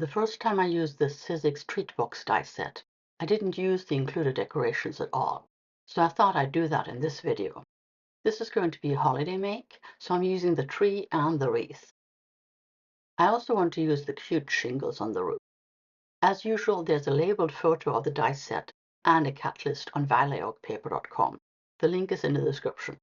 The first time I used this Sizzix Treat Box die set, I didn't use the included decorations at all, so I thought I'd do that in this video. This is going to be a holiday make, so I'm using the tree and the wreath. I also want to use the cute shingles on the roof. As usual, there's a labeled photo of the die set and a cat list on valleyOakpaper.com. The link is in the description.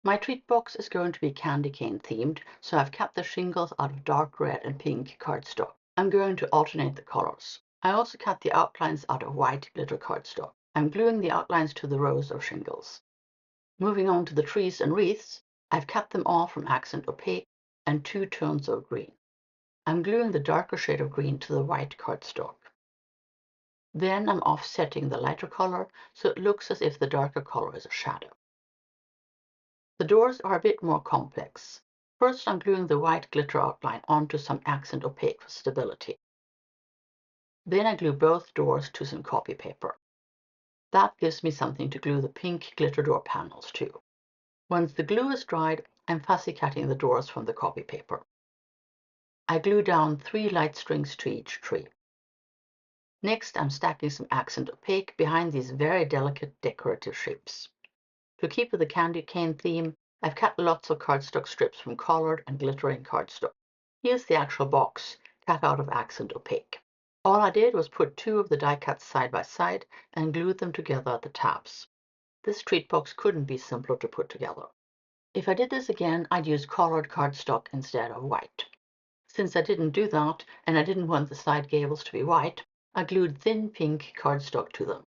My treat box is going to be candy cane themed, so I've kept the shingles out of dark red and pink cardstock. I'm going to alternate the colors. I also cut the outlines out of white glitter cardstock. I'm gluing the outlines to the rows of shingles. Moving on to the trees and wreaths, I've cut them all from accent opaque and 2 tones of green. I'm gluing the darker shade of green to the white cardstock. Then I'm offsetting the lighter color so it looks as if the darker color is a shadow. The doors are a bit more complex. First, I'm gluing the white glitter outline onto some accent opaque for stability. Then I glue both doors to some copy paper. That gives me something to glue the pink glitter door panels to. Once the glue is dried, I'm fussy cutting the doors from the copy paper. I glue down 3 light strings to each tree. Next, I'm stacking some accent opaque behind these very delicate decorative shapes. To keep with the candy cane theme, I've cut lots of cardstock strips from colored and glittering cardstock. Here's the actual box, cut out of accent opaque. All I did was put 2 of the die cuts side by side and glued them together at the tabs. This treat box couldn't be simpler to put together. If I did this again, I'd use colored cardstock instead of white. Since I didn't do that, and I didn't want the side gables to be white, I glued thin pink cardstock to them.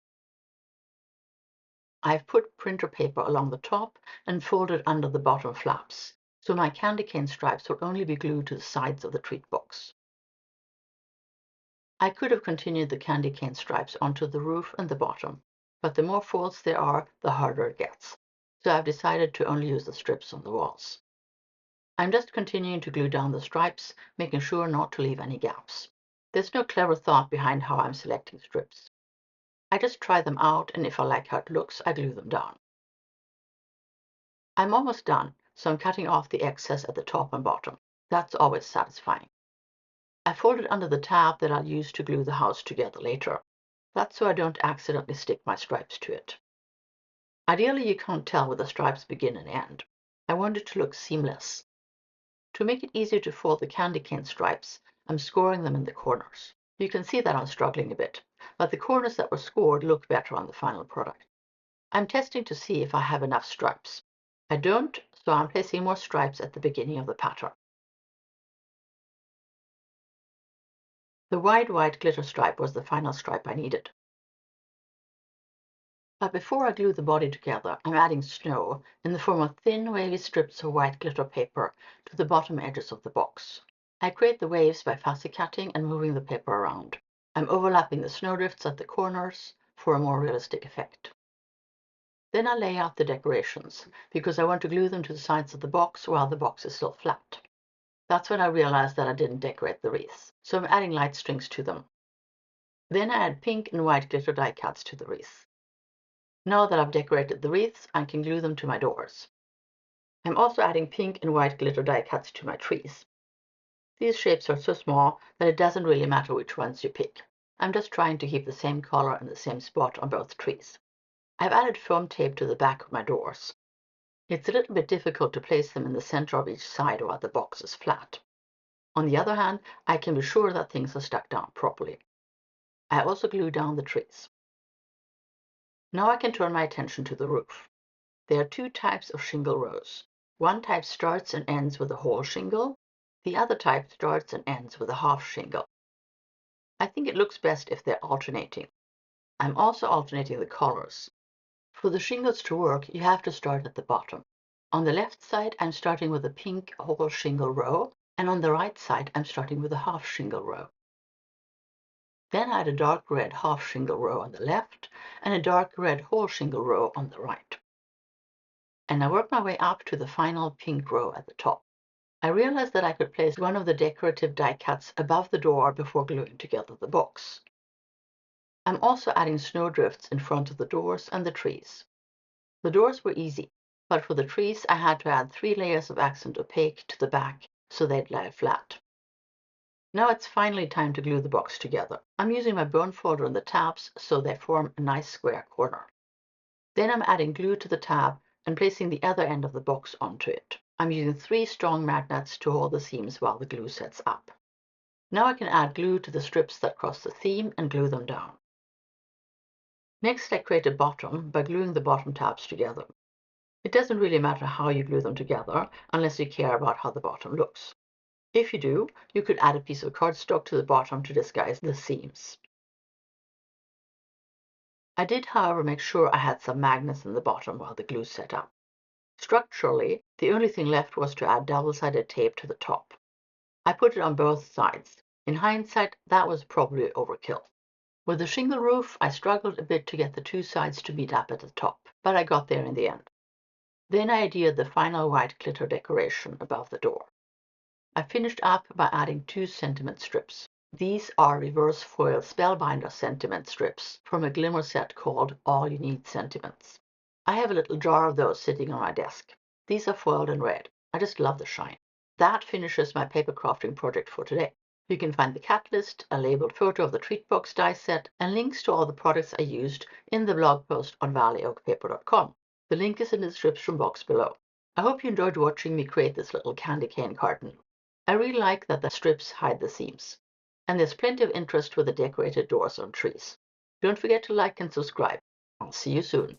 I've put printer paper along the top and folded under the bottom flaps, so my candy cane stripes will only be glued to the sides of the treat box. I could have continued the candy cane stripes onto the roof and the bottom, but the more folds there are, the harder it gets, so I've decided to only use the strips on the walls. I'm just continuing to glue down the stripes, making sure not to leave any gaps. There's no clever thought behind how I'm selecting strips. I just try them out, and if I like how it looks, I glue them down. I'm almost done, so I'm cutting off the excess at the top and bottom. That's always satisfying. I folded under the tab that I'll use to glue the house together later. That's so I don't accidentally stick my stripes to it. Ideally, you can't tell where the stripes begin and end. I want it to look seamless. To make it easier to fold the candy cane stripes, I'm scoring them in the corners. You can see that I'm struggling a bit, but the corners that were scored look better on the final product. I'm testing to see if I have enough stripes. I don't, so I'm placing more stripes at the beginning of the pattern. The wide white glitter stripe was the final stripe I needed. But before I glue the body together, I'm adding snow in the form of thin wavy strips of white glitter paper to the bottom edges of the box. I create the waves by fussy cutting and moving the paper around. I'm overlapping the snowdrifts at the corners for a more realistic effect. Then I lay out the decorations, because I want to glue them to the sides of the box while the box is still flat. That's when I realized that I didn't decorate the wreaths, so I'm adding light strings to them. Then I add pink and white glitter die cuts to the wreath. Now that I've decorated the wreaths, I can glue them to my doors. I'm also adding pink and white glitter die cuts to my trees. These shapes are so small that it doesn't really matter which ones you pick. I'm just trying to keep the same color in the same spot on both trees. I've added foam tape to the back of my doors. It's a little bit difficult to place them in the center of each side while the box is flat. On the other hand, I can be sure that things are stuck down properly. I also glue down the trees. Now I can turn my attention to the roof. There are 2 types of shingle rows. One type starts and ends with a whole shingle. The other type starts and ends with a half shingle. I think it looks best if they're alternating. I'm also alternating the colors. For the shingles to work, you have to start at the bottom. On the left side, I'm starting with a pink whole shingle row, and on the right side, I'm starting with a half shingle row. Then I add a dark red half shingle row on the left and a dark red whole shingle row on the right. And I work my way up to the final pink row at the top. I realized that I could place one of the decorative die cuts above the door before gluing together the box. I'm also adding snowdrifts in front of the doors and the trees. The doors were easy, but for the trees I had to add 3 layers of accent opaque to the back so they'd lie flat. Now it's finally time to glue the box together. I'm using my bone folder on the tabs so they form a nice square corner. Then I'm adding glue to the tab and placing the other end of the box onto it. I'm using 3 strong magnets to hold the seams while the glue sets up. Now I can add glue to the strips that cross the seam and glue them down. Next, I create a bottom by gluing the bottom tabs together. It doesn't really matter how you glue them together unless you care about how the bottom looks. If you do, you could add a piece of cardstock to the bottom to disguise the seams. I did, however, make sure I had some magnets in the bottom while the glue set up. Structurally, the only thing left was to add double-sided tape to the top. I put it on both sides. In hindsight, that was probably overkill. With the shingle roof, I struggled a bit to get the 2 sides to meet up at the top, but I got there in the end. Then I adhered the final white glitter decoration above the door. I finished up by adding 2 sentiment strips. These are reverse foil Spellbinder sentiment strips from a glimmer set called All You Need Sentiments. I have a little jar of those sitting on my desk. These are foiled in red. I just love the shine. That finishes my paper crafting project for today. You can find the cat list, a labeled photo of the treat box die set, and links to all the products I used in the blog post on valleyoakpaper.com. The link is in the description box below. I hope you enjoyed watching me create this little candy cane carton. I really like that the strips hide the seams. And there's plenty of interest with the decorated doors on trees. Don't forget to like and subscribe. I'll see you soon.